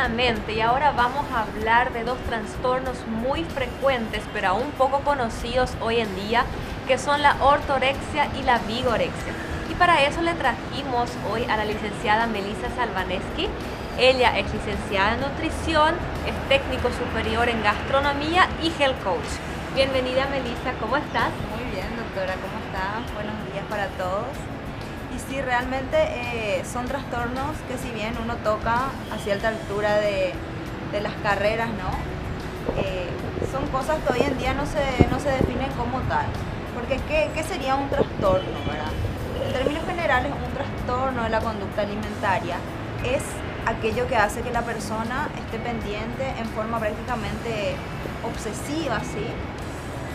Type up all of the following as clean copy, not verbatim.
Exactamente, y ahora vamos a hablar de dos trastornos muy frecuentes, pero aún poco conocidos hoy en día, que son la ortorexia y la vigorexia. Y para eso le trajimos hoy a la licenciada Melissa Salvaneschi. Ella es licenciada en nutrición, es técnico superior en gastronomía y health coach. Bienvenida, Melissa, ¿cómo estás? Muy bien, doctora, ¿cómo está? Buenos días para todos. Y sí, realmente son trastornos que si bien uno toca a cierta altura de las carreras, ¿no? Son cosas que hoy en día no se definen como tal. Porque ¿qué sería un trastorno, verdad? En términos generales, un trastorno de la conducta alimentaria es aquello que hace que la persona esté pendiente en forma prácticamente obsesiva, ¿sí?,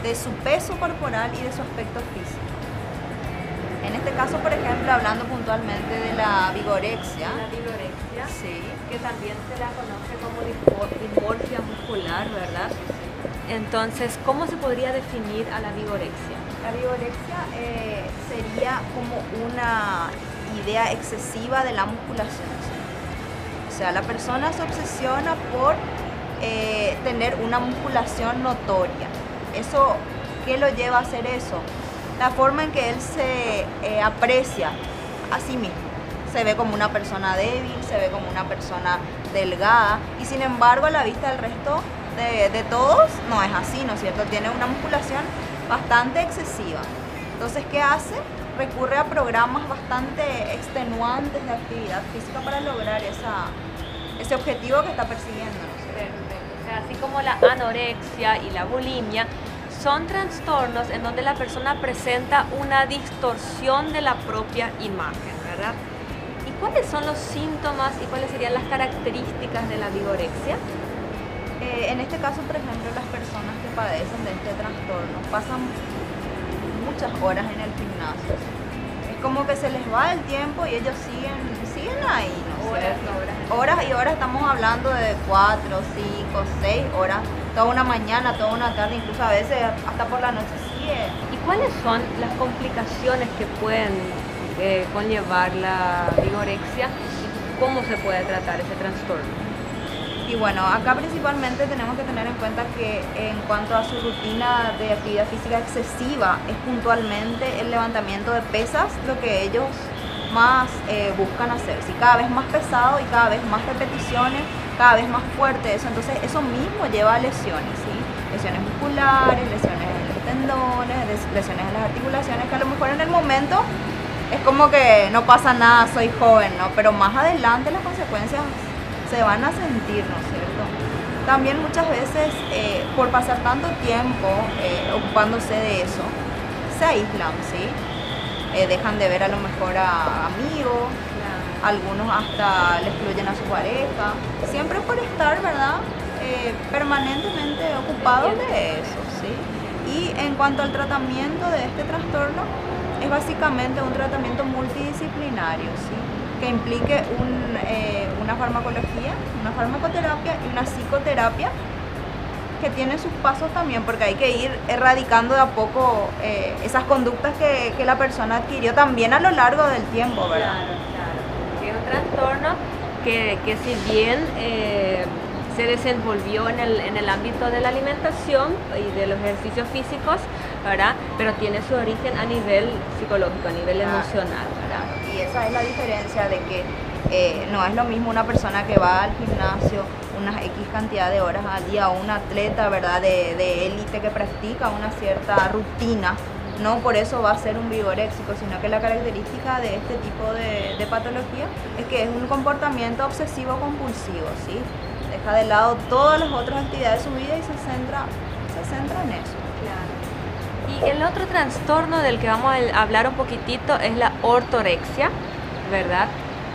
de su peso corporal y de su aspecto físico. En este caso, por ejemplo, hablando puntualmente de la vigorexia. La vigorexia, Sí. que también se la conoce como dismorfia muscular, ¿verdad? Entonces, ¿cómo se podría definir a la vigorexia? La vigorexia sería como una idea excesiva de la musculación, ¿sí? O sea, la persona se obsesiona por tener una musculación notoria. Eso, ¿qué lo lleva a hacer eso? La forma en que él se aprecia a sí mismo. Se ve como una persona débil, se ve como una persona delgada y sin embargo a la vista del resto de todos no es así, ¿no es cierto? Tiene una musculación bastante excesiva. Entonces, ¿qué hace? Recurre a programas bastante extenuantes de actividad física para lograr ese objetivo que está persiguiendo, ¿no es cierto? Perfecto. O sea, así como la anorexia y la bulimia, son trastornos en donde la persona presenta una distorsión de la propia imagen, ¿verdad? ¿Y cuáles son los síntomas y cuáles serían las características de la vigorexia? En este caso, por ejemplo, las personas que padecen de este trastorno pasan muchas horas en el gimnasio. Es como que se les va el tiempo y ellos siguen ahí, ¿no? Horas y horas, estamos hablando de 4, 5, 6 horas, toda una mañana, toda una tarde, incluso a veces hasta por la noche sigue. ¿Y cuáles son las complicaciones que pueden conllevar la vigorexia y cómo se puede tratar ese trastorno? Y bueno, acá principalmente tenemos que tener en cuenta que en cuanto a su rutina de actividad física excesiva, es puntualmente el levantamiento de pesas lo que ellos más buscan hacer. ¿Sí? Cada vez más pesado y cada vez más repeticiones, cada vez más fuerte eso. Entonces eso mismo lleva a lesiones, ¿sí? Lesiones musculares, lesiones en los tendones, lesiones en las articulaciones, que a lo mejor en el momento es como que no pasa nada, soy joven, ¿no? Pero más adelante las consecuencias se van a sentir, ¿no es cierto? También muchas veces, por pasar tanto tiempo ocupándose de eso, se aíslan, ¿sí? Dejan de ver a lo mejor a amigos, algunos hasta le excluyen a su pareja, siempre por estar, ¿verdad?, permanentemente ocupados de eso, ¿sí? Y en cuanto al tratamiento de este trastorno, es básicamente un tratamiento multidisciplinario, ¿sí?, que implique una farmacología, una farmacoterapia y una psicoterapia que tiene sus pasos también, porque hay que ir erradicando de a poco esas conductas que la persona adquirió también a lo largo del tiempo, ¿verdad? Claro. Es un trastorno que si bien se desenvolvió en el ámbito de la alimentación y de los ejercicios físicos, ¿verdad?, pero tiene su origen a nivel psicológico, a nivel emocional, ¿verdad? Y esa es la diferencia de que no es lo mismo una persona que va al gimnasio unas X cantidad de horas al día o un atleta, ¿verdad?, de élite que practica una cierta rutina. No por eso va a ser un vigoréxico, sino que la característica de este tipo de patología es que es un comportamiento obsesivo compulsivo, ¿sí? Deja de lado todas las otras actividades de su vida y se centra en eso. Claro. Y el otro trastorno del que vamos a hablar un poquitito es la ortorexia, ¿verdad?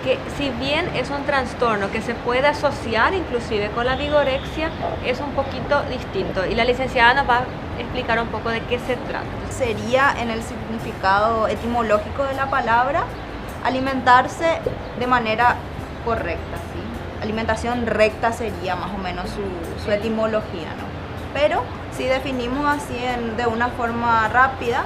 Que si bien es un trastorno que se puede asociar inclusive con la vigorexia, es un poquito distinto. Y la licenciada nos va a explicar un poco de qué se trata. Sería, en el significado etimológico de la palabra, alimentarse de manera correcta, ¿sí? Alimentación recta sería más o menos su etimología, ¿no? Pero si definimos así de una forma rápida,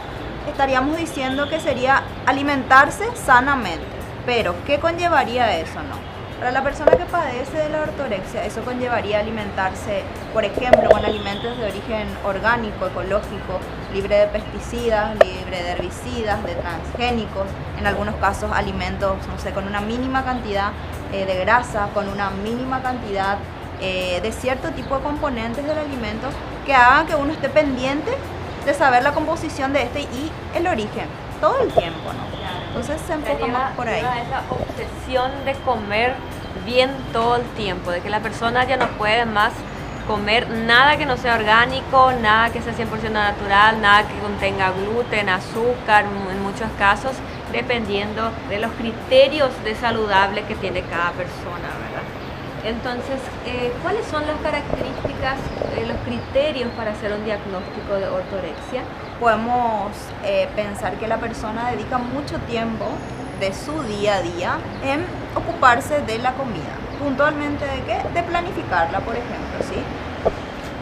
estaríamos diciendo que sería alimentarse sanamente. Pero, ¿qué conllevaría eso, no? Para la persona que padece de la ortorexia, eso conllevaría alimentarse, por ejemplo, con alimentos de origen orgánico, ecológico, libre de pesticidas, libre de herbicidas, de transgénicos, en algunos casos alimentos, no sé, con una mínima cantidad de grasa, con una mínima cantidad de cierto tipo de componentes del alimento que hagan que uno esté pendiente de saber la composición de este y el origen, todo el tiempo, ¿no? Entonces se enfoca más por ahí. Esa obsesión de comer bien todo el tiempo, de que la persona ya no puede más comer nada que no sea orgánico, nada que sea 100% natural, nada que contenga gluten, azúcar, en muchos casos, dependiendo de los criterios de saludable que tiene cada persona, ¿verdad? Entonces, ¿cuáles son las características, los criterios para hacer un diagnóstico de ortorexia? Podemos pensar que la persona dedica mucho tiempo de su día a día en ocuparse de la comida. Puntualmente ¿de qué? De planificarla, por ejemplo, ¿sí?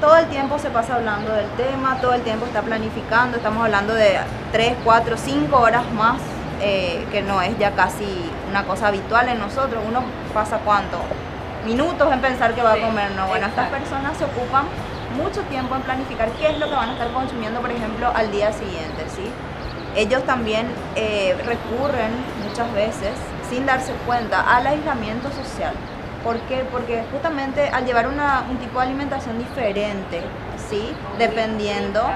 Todo el tiempo se pasa hablando del tema, todo el tiempo está planificando, estamos hablando de 3, 4, 5 horas más, que no es ya casi una cosa habitual en nosotros. Uno pasa ¿cuánto? Minutos en pensar que va a comer, ¿no? Bueno, estas personas se ocupan mucho tiempo en planificar qué es lo que van a estar consumiendo, por ejemplo, al día siguiente, ¿sí? Ellos también recurren muchas veces, sin darse cuenta, al aislamiento social. ¿Por qué? Porque justamente al llevar un tipo de alimentación diferente, ¿sí? Dependiendo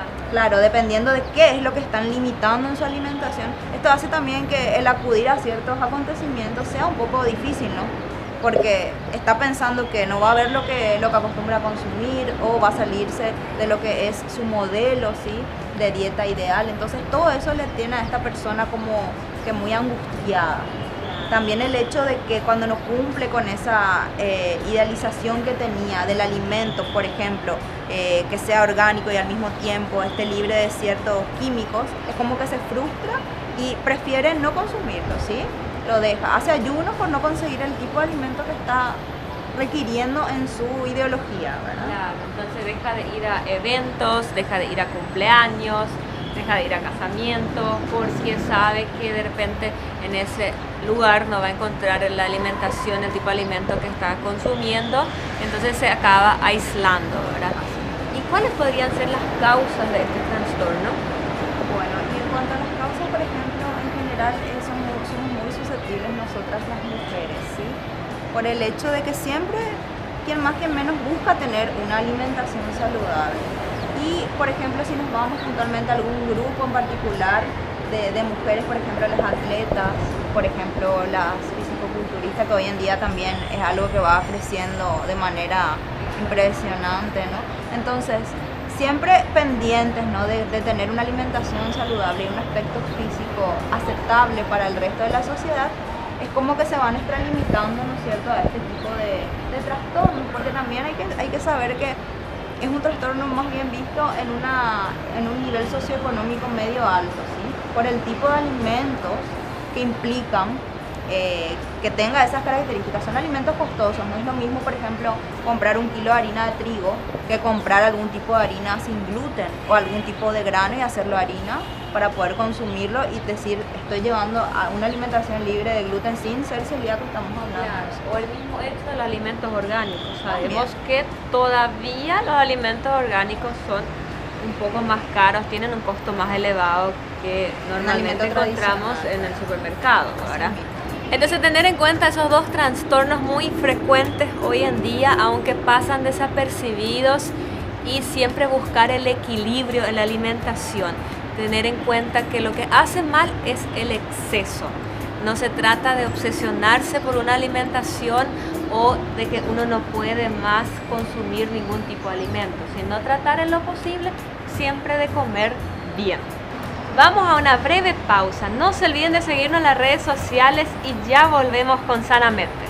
de qué es lo que están limitando en su alimentación, esto hace también que el acudir a ciertos acontecimientos sea un poco difícil, ¿no? Porque está pensando que no va a ver lo que acostumbra a consumir o va a salirse de lo que es su modelo, ¿sí? De dieta ideal. Entonces todo eso le tiene a esta persona como que muy angustiada. También el hecho de que cuando no cumple con esa idealización que tenía del alimento, por ejemplo, que sea orgánico y al mismo tiempo esté libre de ciertos químicos, es como que se frustra y prefiere no consumirlo, ¿sí? Lo deja, hace ayunos por no conseguir el tipo de alimento que está requiriendo en su ideología, ¿verdad? Claro, entonces deja de ir a eventos, deja de ir a cumpleaños, deja de ir a casamientos, porque sabe que de repente en ese lugar no va a encontrar la alimentación, el tipo de alimento que está consumiendo, entonces se acaba aislando, ¿verdad? ¿Y cuáles podrían ser las causas de este trastorno? Bueno, y en cuanto a las causas, por ejemplo, en general somos muy susceptibles nosotras las mujeres, ¿sí? Por el hecho de que siempre, quien más quien menos, busca tener una alimentación saludable. Y, por ejemplo, si nos vamos puntualmente a algún grupo en particular de mujeres, por ejemplo, las atletas, por ejemplo, las fisicoculturistas, que hoy en día también es algo que va creciendo de manera impresionante, ¿no? Entonces, siempre pendientes, ¿no? de tener una alimentación saludable y un aspecto físico aceptable para el resto de la sociedad, es como que se van extralimitando, ¿no es cierto?, a este tipo de trastornos, porque también hay que saber que es un trastorno más bien visto en un nivel socioeconómico medio alto, ¿sí? Por el tipo de alimentos que implican que tenga esas características. Son alimentos costosos, no es lo mismo, por ejemplo, comprar 1 kilo de harina de trigo que comprar algún tipo de harina sin gluten o algún tipo de grano y hacerlo harina para poder consumirlo y decir, estoy llevando a una alimentación libre de gluten sin ser celíaco, estamos hablando. Claro, o el mismo hecho de los alimentos orgánicos. Sabemos que todavía los alimentos orgánicos son un poco más caros, tienen un costo más elevado que normalmente encontramos en el supermercado, ¿verdad? Entonces tener en cuenta esos dos trastornos muy frecuentes hoy en día, aunque pasan desapercibidos, y siempre buscar el equilibrio en la alimentación. Tener en cuenta que lo que hace mal es el exceso. No se trata de obsesionarse por una alimentación o de que uno no puede más consumir ningún tipo de alimento, sino tratar en lo posible siempre de comer bien. Vamos a una breve pausa. No se olviden de seguirnos en las redes sociales y ya volvemos con Sanamente.